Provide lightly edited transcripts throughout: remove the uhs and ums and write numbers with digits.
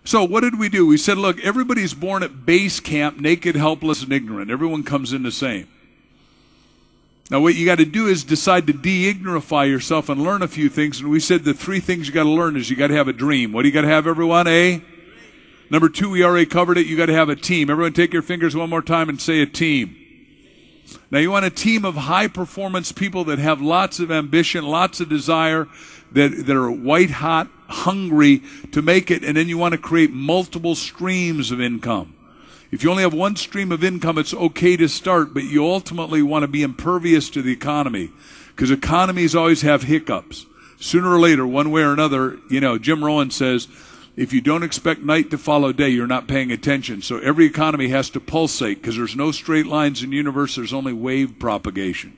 So what did we do? We said, look, everybody's born at base camp, naked, helpless, and ignorant. Everyone comes in the same. Now what you got to do is decide to de-ignorify yourself and learn a few things. And we said the three things you got to learn is you got to have a dream. What do you got to have, everyone? Number two, we already covered it. You got to have a team. Everyone take your fingers one more time and say a team. Now you want a team of high-performance people that have lots of ambition, lots of desire, that are white-hot, hungry to make it, and then you want to create multiple streams of income. If you only have one stream of income, it's okay to start, but you ultimately want to be impervious to the economy, because economies always have hiccups. Sooner or later, one way or another, Jim Rohn says, if you don't expect night to follow day, you're not paying attention. So every economy has to pulsate, because there's no straight lines in the universe, there's only wave propagation.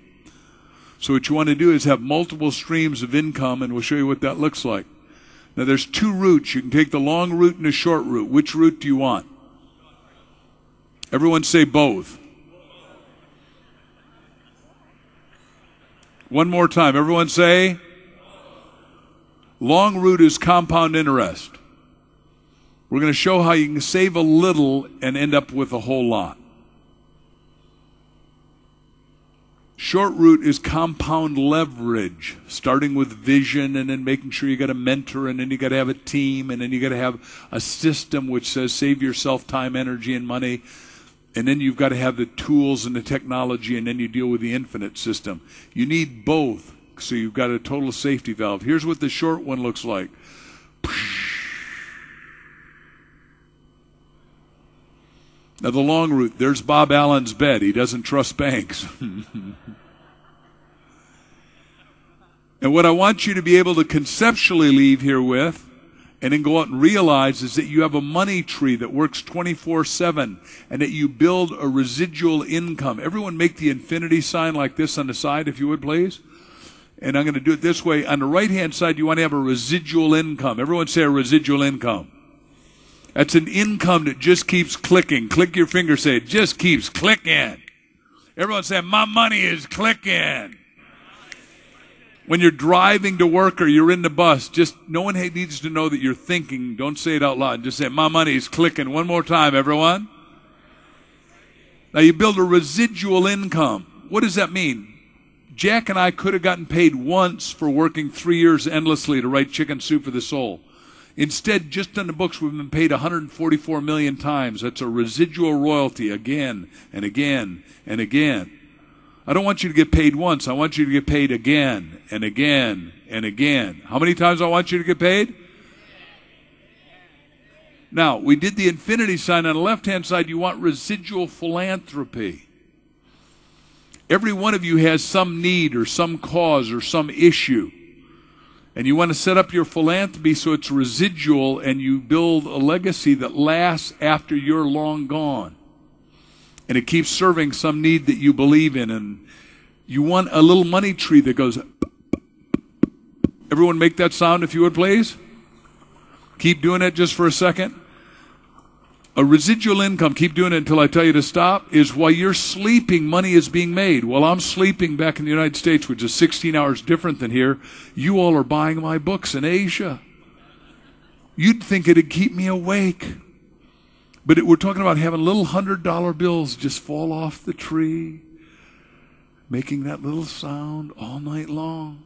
So what you want to do is have multiple streams of income, and we'll show you what that looks like. Now there's two routes. You can take the long route and the short route. Which route do you want? Everyone say both. One more time. Everyone say? Long route is compound interest. We're going to show how you can save a little and end up with a whole lot. Short route is compound leverage, starting with vision and then making sure you got a mentor, and then you got to have a team, and then you got to have a system which says save yourself time, energy, and money. And then you've got to have the tools and the technology, and then you deal with the infinite system. You need both, so you've got a total safety valve. Here's what the short one looks like. Now the long route, there's Bob Allen's bed. He doesn't trust banks. And what I want you to be able to conceptually leave here with, and then go out and realize, is that you have a money tree that works 24/7, and that you build a residual income. Everyone make the infinity sign like this on the side, if you would, please. And I'm going to do it this way. On the right-hand side, you want to have a residual income. Everyone say a residual income. That's an income that just keeps clicking. Click your finger, say it just keeps clicking. Everyone say, my money is clicking. When you're driving to work or you're in the bus, just no one needs to know that you're thinking. Don't say it out loud. Just say, my money is clicking. One more time, everyone. Now you build a residual income. What does that mean? Jack and I could have gotten paid once for working 3 years endlessly to write Chicken Soup for the Soul. Instead, just on the books, we've been paid 144 million times. That's a residual royalty again and again and again. I don't want you to get paid once. I want you to get paid again and again and again. How many times I want you to get paid? Now, we did the infinity sign. On the left-hand side, you want residual philanthropy. Every one of you has some need or some cause or some issue. And you want to set up your philanthropy so it's residual, and you build a legacy that lasts after you're long gone. And it keeps serving some need that you believe in. And you want a little money tree that goes... Everyone make that sound if you would, please. Keep doing it just for a second. A residual income, keep doing it until I tell you to stop, is while you're sleeping, money is being made. While I'm sleeping back in the United States, which is 16 hours different than here, you all are buying my books in Asia. You'd think it'd keep me awake. But we're talking about having little $100 bills just fall off the tree, making that little sound all night long.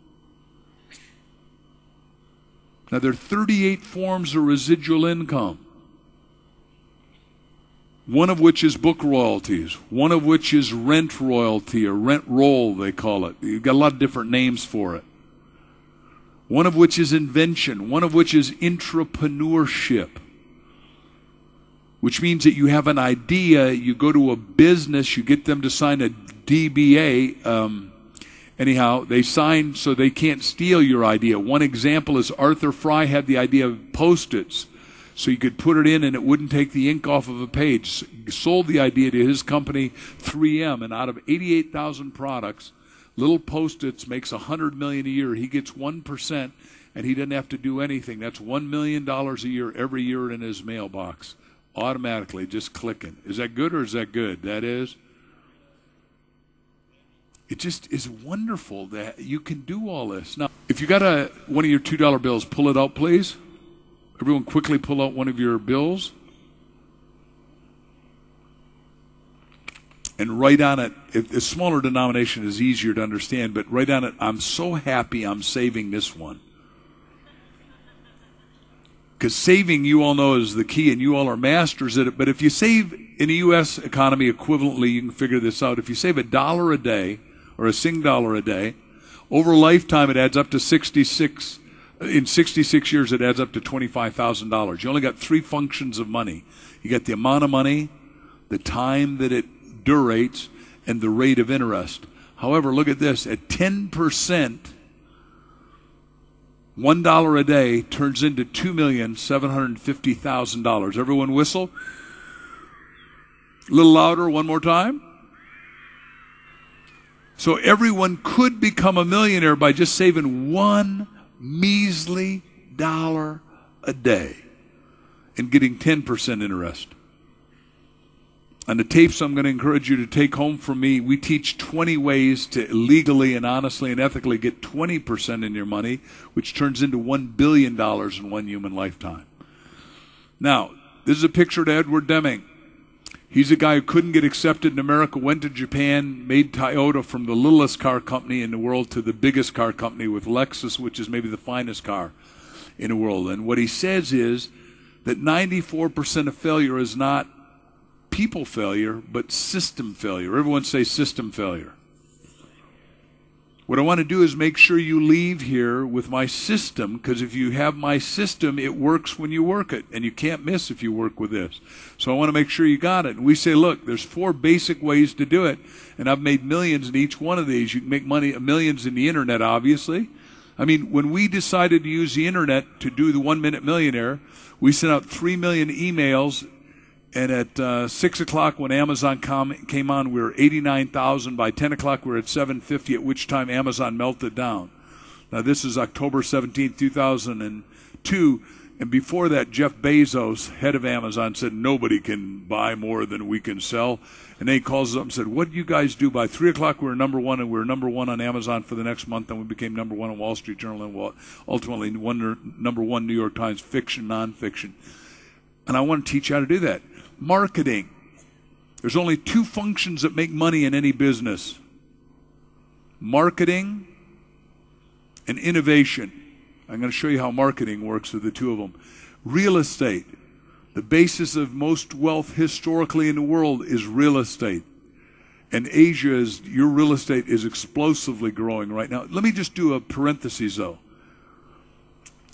Now, there are 38 forms of residual income. One of which is book royalties. One of which is rent royalty, or rent roll, they call it. You've got a lot of different names for it. One of which is invention. One of which is intrapreneurship, which means that you have an idea, you go to a business, you get them to sign a DBA. Anyhow, they sign so they can't steal your idea. One example is Arthur Fry had the idea of Post-its. So you could put it in and it wouldn't take the ink off of a page. He sold the idea to his company, 3M, and out of 88,000 products, little Post-its makes $100 million a year. He gets 1%, and he doesn't have to do anything. That's $1 million a year every year in his mailbox, automatically, just clicking. Is that good or is that good? That is. It just is wonderful that you can do all this. Now, if you got one of your $2 bills, pull it out, please. Everyone quickly pull out one of your bills and write on it. If a smaller denomination is easier to understand, but write on it, I'm so happy I'm saving this one. Because saving, you all know, is the key, and you all are masters at it. But if you save in the U.S. economy equivalently, you can figure this out. If you save $1 a day, or a $1 a day, over a lifetime it adds up to 66. In 66 years, it adds up to $25,000. You only got 3 functions of money. You got the amount of money, the time that it durates, and the rate of interest. However, look at this. At 10%, $1 a day turns into $2,750,000. Everyone whistle. A little louder, one more time. So everyone could become a millionaire by just saving one measly dollar a day and getting 10% interest. On the tapes I'm going to encourage you to take home from me, we teach 20 ways to legally and honestly and ethically get 20% in your money, which turns into $1 billion in one human lifetime. Now, this is a picture of Edward Deming. He's a guy who couldn't get accepted in America, went to Japan, made Toyota from the littlest car company in the world to the biggest car company with Lexus, which is maybe the finest car in the world. And what he says is that 94% of failure is not people failure, but system failure. Everyone say system failure. What I want to do is make sure you leave here with my system, because if you have my system, it works when you work it, and you can't miss if you work with this. So I want to make sure you got it. And we say, look, there's 4 basic ways to do it, and I've made millions in each one of these. You can make money, millions in the internet, obviously. I mean, when we decided to use the internet to do the 1 Minute Millionaire, we sent out 3 million emails. And at 6 o'clock when Amazon came on, we were 89,000. By 10 o'clock, we were at 750, at which time Amazon melted down. Now, this is October 17, 2002. And before that, Jeff Bezos, head of Amazon, said nobody can buy more than we can sell. And then he calls us up and said, what do you guys do? By 3 o'clock, we were number 1, and we were number 1 on Amazon for the next month. And we became number 1 on Wall Street Journal, and ultimately number 1 New York Times, fiction, nonfiction. And I want to teach you how to do that. Marketing. There's only 2 functions that make money in any business: marketing and innovation. I'm going to show you how marketing works with the 2 of them. Real estate. The basis of most wealth historically in the world is real estate. And Asia, your real estate is explosively growing right now. Let me just do a parenthesis, though.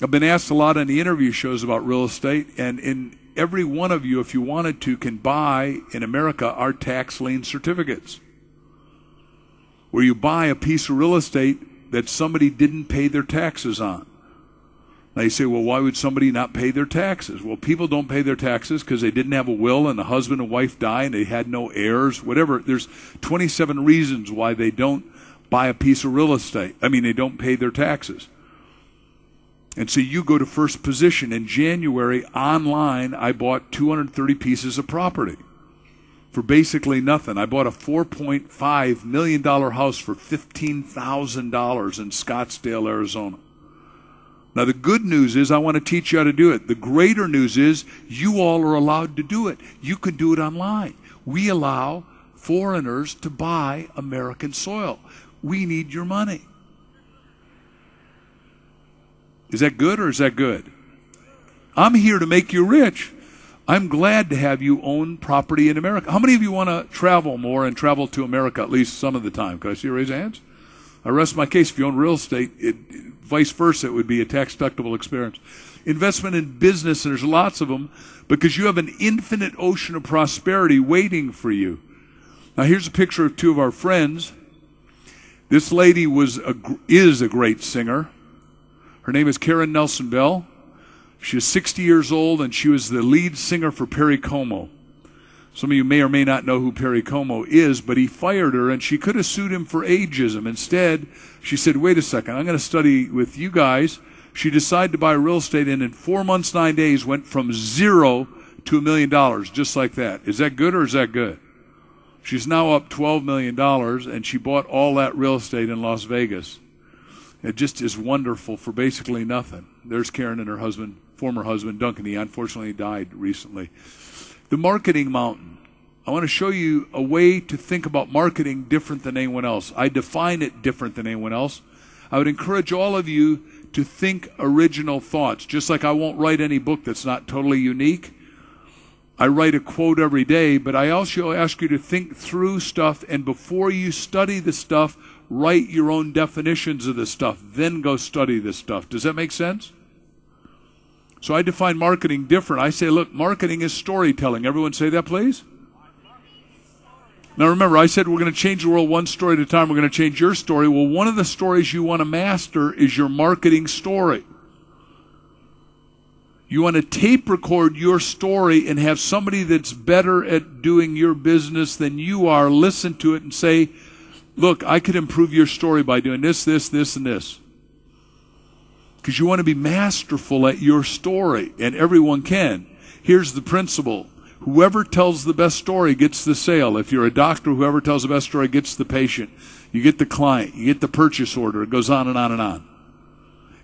I've been asked a lot on the interview shows about real estate, and in every one of you, if you wanted to, can buy in America our tax lien certificates, where you buy a piece of real estate that somebody didn't pay their taxes on. Now you say, well, why would somebody not pay their taxes? Well, people don't pay their taxes because they didn't have a will and the husband and wife die and they had no heirs, whatever. There's 27 reasons why they don't buy a piece of real estate. They don't pay their taxes. And so you go to first position. In January, online, I bought 230 pieces of property for basically nothing. I bought a $4.5 million house for $15,000 in Scottsdale, Arizona. Now, the good news is I want to teach you how to do it. The greater news is you all are allowed to do it. You can do it online. We allow foreigners to buy American soil. We need your money. Is that good or is that good? I'm here to make you rich. I'm glad to have you own property in America. How many of you want to travel more and travel to America at least some of the time? Can I see you raise your hands? I rest my case. If you own real estate, vice versa, it would be a tax-deductible experience. Investment in business, and there's lots of them, because you have an infinite ocean of prosperity waiting for you. Now, here's a picture of 2 of our friends. This lady is a great singer. Her name is Karen Nelson Bell. She is 60 years old, and she was the lead singer for Perry Como. Some of you may or may not know who Perry Como is, but he fired her, and she could have sued him for ageism. Instead, she said, wait a second, I'm going to study with you guys. She decided to buy real estate, and in 4 months, 9 days, went from 0 to $1 million, just like that. Is that good or is that good? She's now up $12 million, and she bought all that real estate in Las Vegas. It just is wonderful for basically nothing. There's Karen and her husband, former husband, Duncan. He unfortunately died recently. The marketing mountain. I want to show you a way to think about marketing different than anyone else. I define it different than anyone else. I would encourage all of you to think original thoughts. Just like I won't write any book that's not totally unique. I write a quote every day, but I also ask you to think through stuff, and before you study the stuff, write your own definitions of the stuff. Then go study this stuff. Does that make sense? So I define marketing different. I say, look, marketing is storytelling. Everyone say that, please. Now remember, I said we're going to change the world one story at a time. We're going to change your story. Well, one of the stories you want to master is your marketing story. You want to tape record your story and have somebody that's better at doing your business than you are listen to it and say, look, I could improve your story by doing this, this, this, and this. Because you want to be masterful at your story, and everyone can. Here's the principle. Whoever tells the best story gets the sale. If you're a doctor, whoever tells the best story gets the patient. You get the client. You get the purchase order. It goes on and on and on.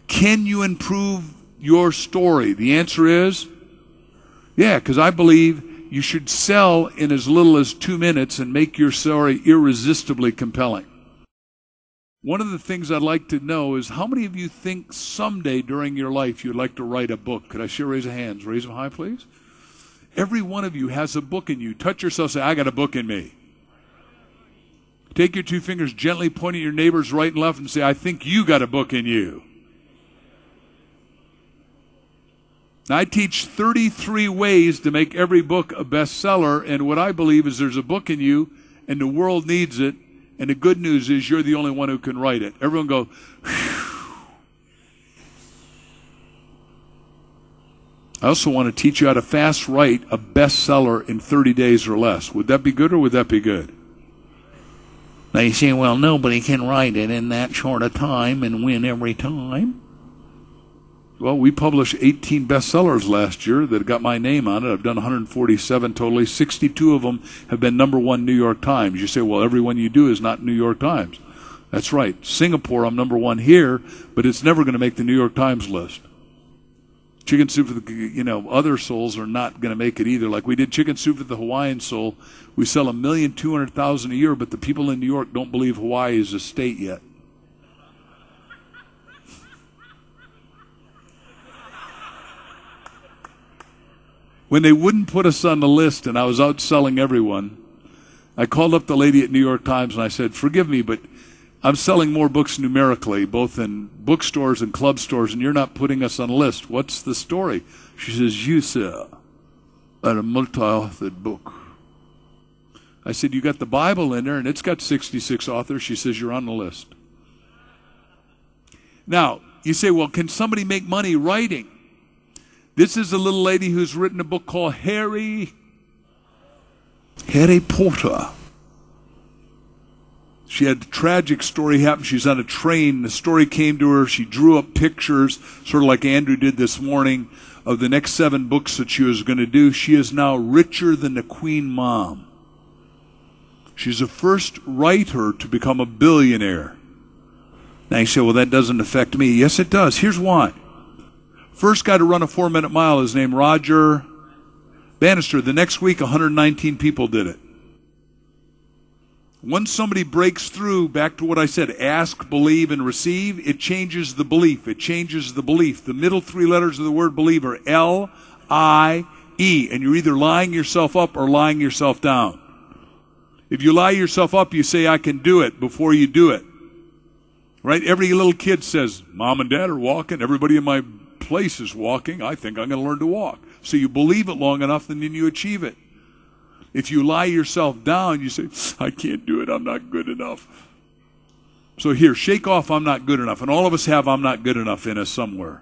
Can you improve your story? The answer is, yeah, because I believe you should sell in as little as 2 minutes and make your story irresistibly compelling. One of the things I'd like to know is how many of you think someday during your life you'd like to write a book? Could I see a raise of hands? Raise them high, please. Every one of you has a book in you. Touch yourself, say, I got a book in me. Take your 2 fingers, gently point at your neighbors right and left and say, I think you got a book in you. Now, I teach 33 ways to make every book a bestseller, and what I believe is there's a book in you, and the world needs it, and the good news is you're the only one who can write it. Everyone go, whew. I also want to teach you how to fast write a bestseller in 30 days or less. Would that be good or would that be good? Now you say, well, nobody can write it in that short a time and win every time. Well, we published 18 bestsellers last year that got my name on it. I've done 147 totally. 62 of them have been #1 New York Times. You say, well, every one you do is not New York Times. That's right. Singapore, I'm #1 here, but it's never going to make the New York Times list. Chicken Soup for the, other souls are not going to make it either. Like we did Chicken Soup for the Hawaiian soul. We sell 1,200,000 a year, but the people in New York don't believe Hawaii is a state yet. When they wouldn't put us on the list and I was out selling everyone, I called up the lady at New York Times and I said, forgive me, but I'm selling more books numerically, both in bookstores and club stores, and you're not putting us on the list. What's the story? She says, you, sir, are a multi-authored book. I said, you got the Bible in there, and it's got 66 authors. She says, you're on the list. Now, you say, well, can somebody make money writing? This is a little lady who's written a book called Harry Potter. She had a tragic story happen. She's on a train. The story came to her. She drew up pictures, sort of like Andrew did this morning, of the next 7 books that she was going to do. She is now richer than the Queen Mom. She's the first writer to become a billionaire. Now you say, well, that doesn't affect me. Yes, it does. Here's why. First guy to run a 4-minute mile is named Roger Bannister. The next week, 119 people did it. Once somebody breaks through, back to what I said, ask, believe, and receive, it changes the belief. It changes the belief. The middle 3 letters of the word believe are L-I-E, and you're either lying yourself up or lying yourself down. If you lie yourself up, you say, I can do it, before you do it. Right? Every little kid says, Mom and Dad are walking. Everybody in my place is walking. I think I'm going to learn to walk. So you believe it long enough, and then you achieve it. If you lie yourself down, you say, I can't do it, I'm not good enough. So here, shake off I'm not good enough. And all of us have I'm not good enough in us somewhere.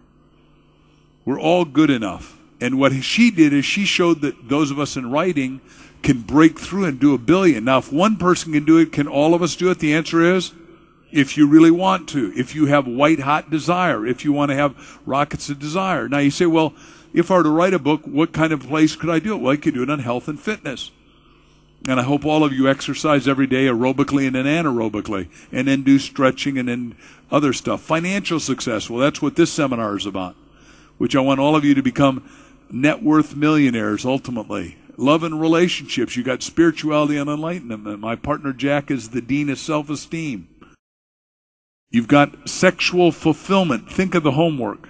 We're all good enough. And what she did is she showed that those of us in writing can break through and do 1 billion. Now, if one person can do it, can all of us do it? The answer is, if you really want to. If you have white-hot desire. If you want to have rockets of desire. Now, you say, well, if I were to write a book, what kind of place could I do it? Well, I could do it on health and fitness. And I hope all of you exercise every day aerobically and then anaerobically, and then do stretching and then other stuff. Financial success, well, that's what this seminar is about. which I want all of you to become net worth millionaires ultimately. Love and relationships. You got spirituality and enlightenment. My partner Jack is the dean of self-esteem. You've got sexual fulfillment. Think of the homework.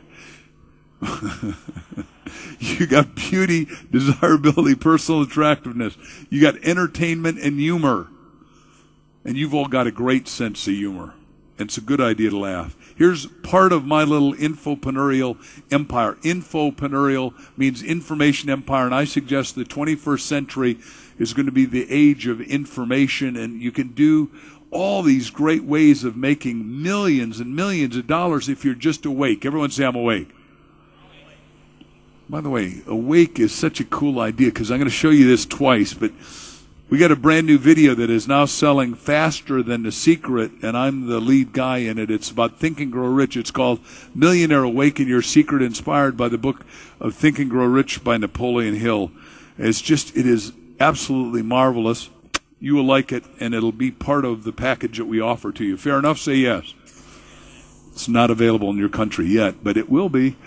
You got beauty, desirability, personal attractiveness. You got entertainment and humor. And you've all got a great sense of humor. And it's a good idea to laugh. Here's part of my little infopreneurial empire. Infopreneurial means information empire, and I suggest the 21st century is going to be the age of information, and you can do all these great ways of making millions and millions of dollars if you're just awake. Everyone say, I'm awake. By the way, awake is such a cool idea because I'm going to show you this twice, but we got a brand new video that is now selling faster than The Secret, and I'm the lead guy in it. It's about Think and Grow Rich. It's called Millionaire Awaken Your Secret, inspired by the book of Think and Grow Rich by Napoleon Hill. It is absolutely marvelous. You will like it, and it'll be part of the package that we offer to you. Fair enough? Say yes. It's not available in your country yet, but it will be.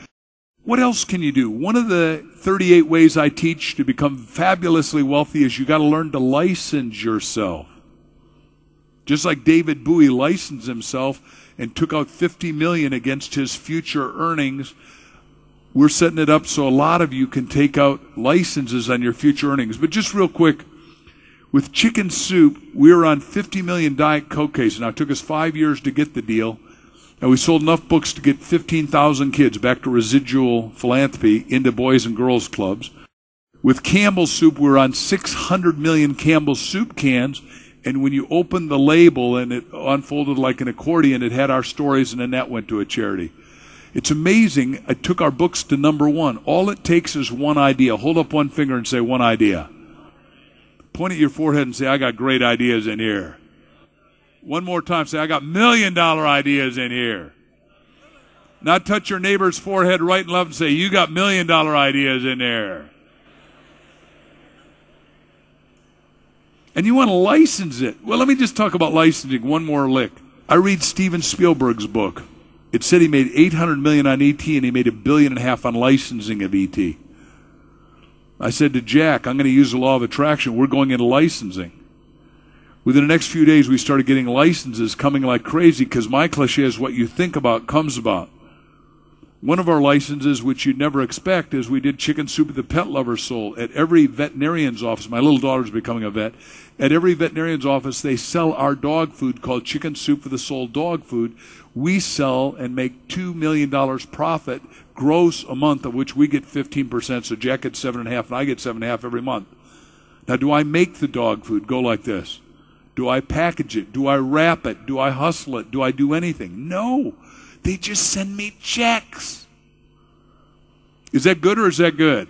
What else can you do? One of the 38 ways I teach to become fabulously wealthy is you got to learn to license yourself. Just like David Bowie licensed himself and took out $50 million against his future earnings, we're setting it up so a lot of you can take out licenses on your future earnings. But just real quick, with Chicken Soup, we were on 50 million Diet Coke cases. Now, it took us 5 years to get the deal. And we sold enough books to get 15,000 kids back to residual philanthropy into boys and girls clubs. With Campbell's Soup, we're on 600 million Campbell's Soup cans. And when you opened the label and it unfolded like an accordion, it had our stories, and then that went to a charity. It's amazing. I took our books to #1. All it takes is one idea. Hold up one finger and say one idea. Point at your forehead and say, I got great ideas in here. One more time, say, I got $1 million ideas in here. Now touch your neighbor's forehead right and left and say, you got $1 million ideas in there. And you want to license it. Well, let me just talk about licensing one more lick. I read Steven Spielberg's book. It said he made $800 million on E.T. and he made $1.5 billion on licensing of E.T. I said to Jack, I'm going to use the law of attraction. We're going into licensing. Within the next few days, we started getting licenses coming like crazy because my cliche is what you think about comes about. One of our licenses, which you'd never expect, is we did Chicken Soup at the Pet Lover's Soul. At every veterinarian's office, my little daughter's becoming a vet, at every veterinarian's office, they sell our dog food called Chicken Soup for the Soul dog food. We sell and make $2 million profit gross a month, of which we get 15%. So Jack gets 7.5% and I get 7.5% every month. Now, do I make the dog food go like this? Do I package it? Do I wrap it? Do I hustle it? Do I do anything? No. They just send me checks. Is that good or is that good?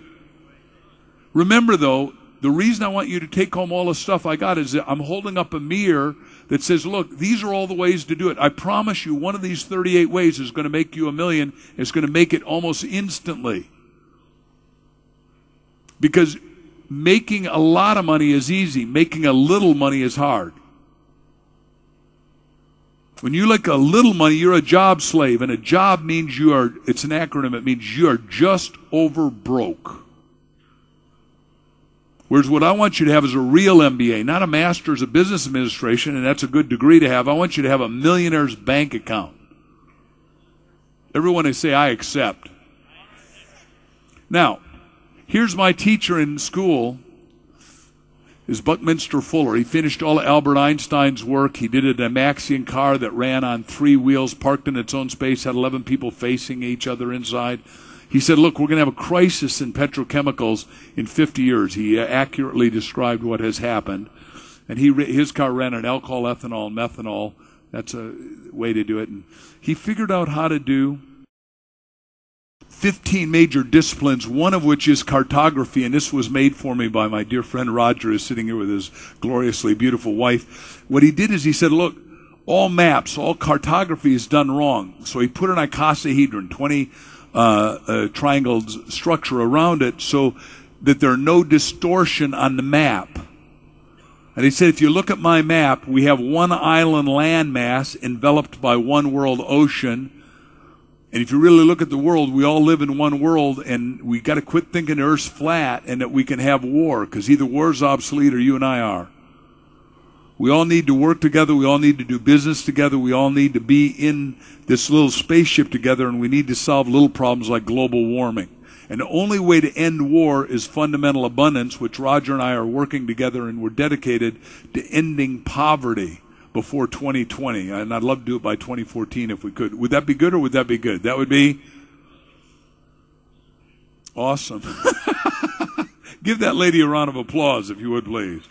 Remember, though, the reason I want you to take home all the stuff I got is that I'm holding up a mirror that says, look, these are all the ways to do it. I promise you one of these 38 ways is going to make you $1 million. It's going to make it almost instantly. Because making a lot of money is easy. Making a little money is hard. When you make a little money, you're a job slave. And a job means it's an acronym. It means you are just over broke. Whereas what I want you to have is a real MBA, not a master's of business administration, and that's a good degree to have. I want you to have a millionaire's bank account. Everyone say, I accept. Now, here's my teacher in school, is Buckminster Fuller. He finished all of Albert Einstein's work. He did a Dymaxion car that ran on 3 wheels, parked in its own space, had 11 people facing each other inside. He said, look, we're going to have a crisis in petrochemicals in 50 years. He accurately described what has happened. And his car ran on alcohol, ethanol, and methanol. That's a way to do it. And he figured out how to do 15 major disciplines, one of which is cartography, and this was made for me by my dear friend Roger, who's sitting here with his gloriously beautiful wife. What he did is he said, look, all maps, all cartography is done wrong. So he put an icosahedron, 20 triangled structure around it so that there are no distortion on the map. And he said, if you look at my map, we have one island landmass enveloped by one world ocean, And if you really look at the world, we all live in one world, and we got to quit thinking the Earth's flat and that we can have war, because either war's obsolete or you and I are. We all need to work together. We all need to do business together. We all need to be in this little spaceship together, and we need to solve little problems like global warming. And the only way to end war is fundamental abundance, which Roger and I are working together, and we're dedicated to ending poverty before 2020. And I'd love to do it by 2014 if we could. Would that be good or would that be good? That would be awesome. Give that lady a round of applause if you would, please.